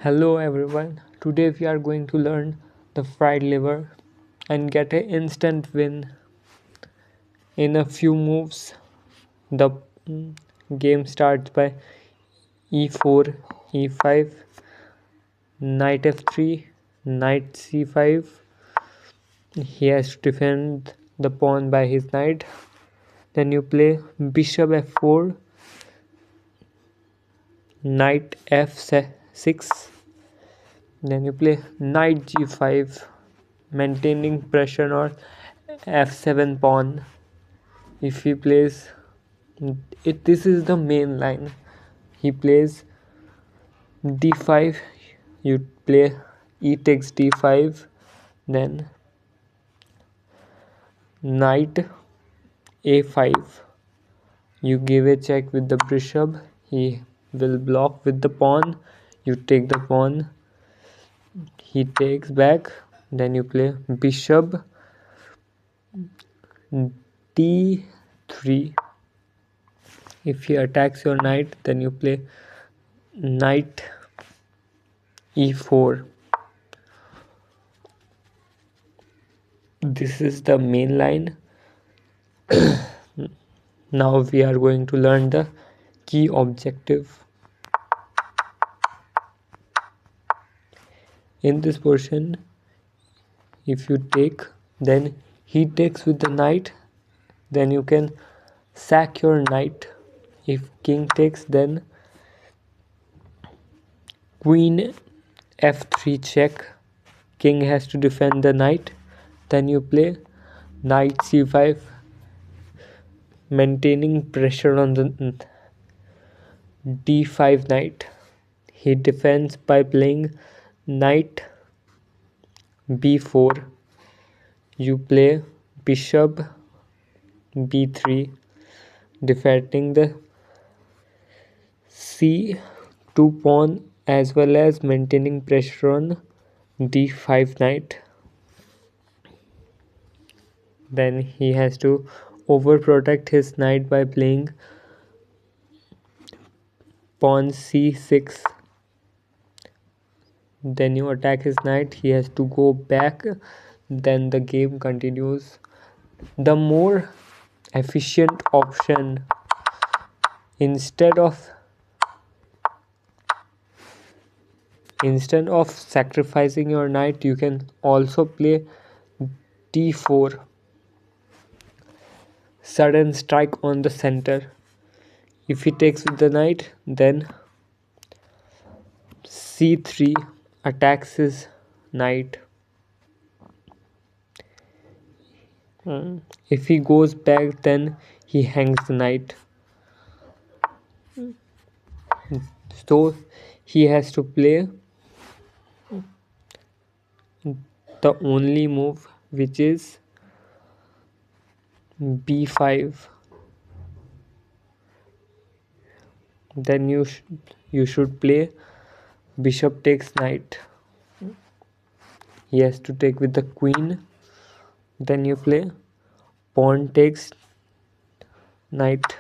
Hello everyone. Today we are going to learn the fried liver and get an instant win in a few moves. The game starts by e4, e5, knight f3, knight c5. He has to defend the pawn by his knight. Then you play bishop f4, knight f6. Then you play knight g5, maintaining pressure on f7 pawn. If he plays it, this is the main line. He plays d5, you play e takes d5, then knight a5, you give a check with the bishop. He will block with the pawn, you take the pawn, he takes back, then you play bishop d3. If he attacks your knight, then you play knight e4. This is the main line. Now we are going to learn the key objective. In this portion, if you take, then he takes with the knight, then you can sack your knight. If king takes, then queen f3 check, king has to defend the knight. Then you play knight c5, maintaining pressure on the d5 knight. He defends by playing knight b4. You play bishop b3, defending the c2 pawn as well as maintaining pressure on d5 knight. Then he has to overprotect his knight by playing pawn c6. Then you attack his knight, he has to go back, then the game continues. The more efficient option, instead of sacrificing your knight, you can also play d4, sudden strike on the center. If he takes with the knight, then c3 attacks his knight. If he goes back, then he hangs the knight. So he has to play the only move, which is b5. Then you should play bishop takes knight. He has to take with the queen. Then you play pawn takes knight.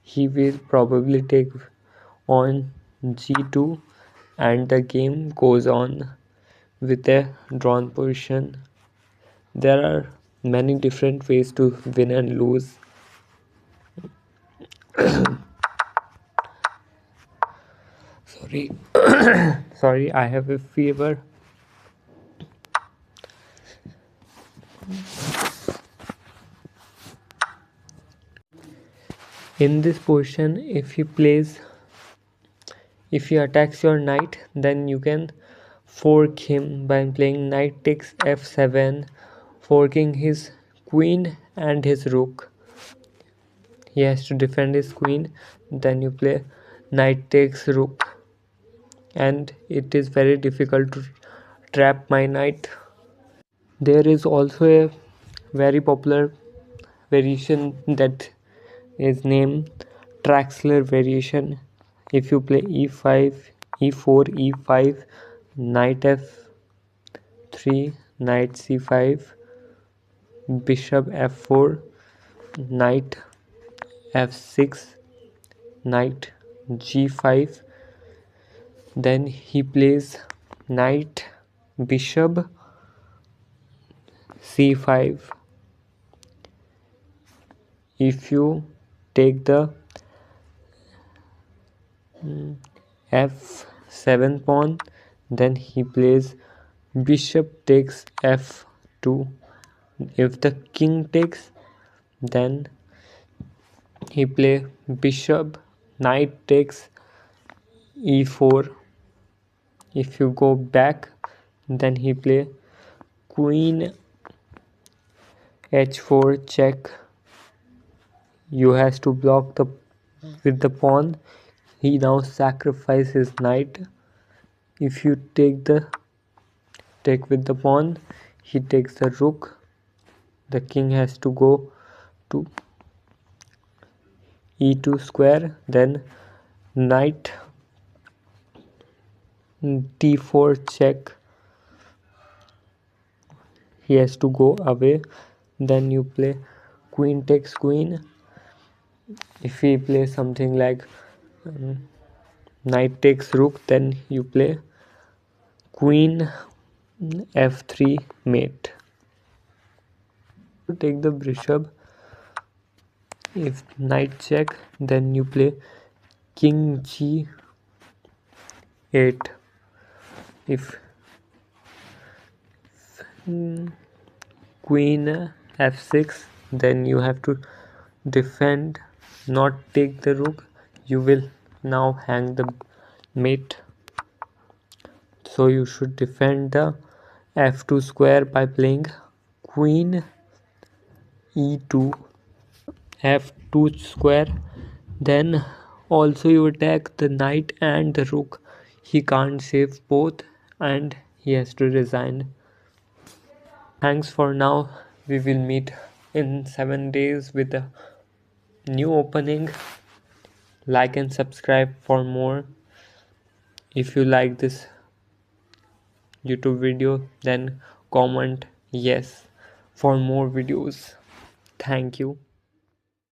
He will probably take on g2, and the game goes on with a drawn position. There are many different ways to win and lose. Sorry, I have a fever. In this position, if he attacks your knight, then you can fork him by playing knight takes f7, forking his queen and his rook. He has to defend his queen. Then you play knight takes rook, and it is very difficult to trap my knight. There is also a very popular variation that is named Traxler variation. If you play e5, e4, e5, knight f3, knight c5, bishop f4, knight f6, knight g5, Then he plays knight bishop c5. If you take the f7 pawn, then he plays bishop takes f2. If the king takes, then he play bishop knight takes e4. If you go back, then he play queen h4 check. You has to block the with the pawn. He now sacrifices knight. If you take with the pawn, he takes the rook. The king has to go to e2 square, then knight d4 check. He has to go away. Then you play queen takes queen. If he plays something like knight takes rook, then you play queen f3 mate. To take the bishop, if knight check, then you play king g8. If queen f6, then you have to defend, not take the rook. You will now hang the mate, so you should defend the f2 square by playing queen e2 f2 square. Then also you attack the knight and the rook. He can't save both and he has to resign. Thanks for now. We will meet in 7 days with a new opening. Like and subscribe for more. If you like this YouTube video, then comment yes for more videos. Thank you.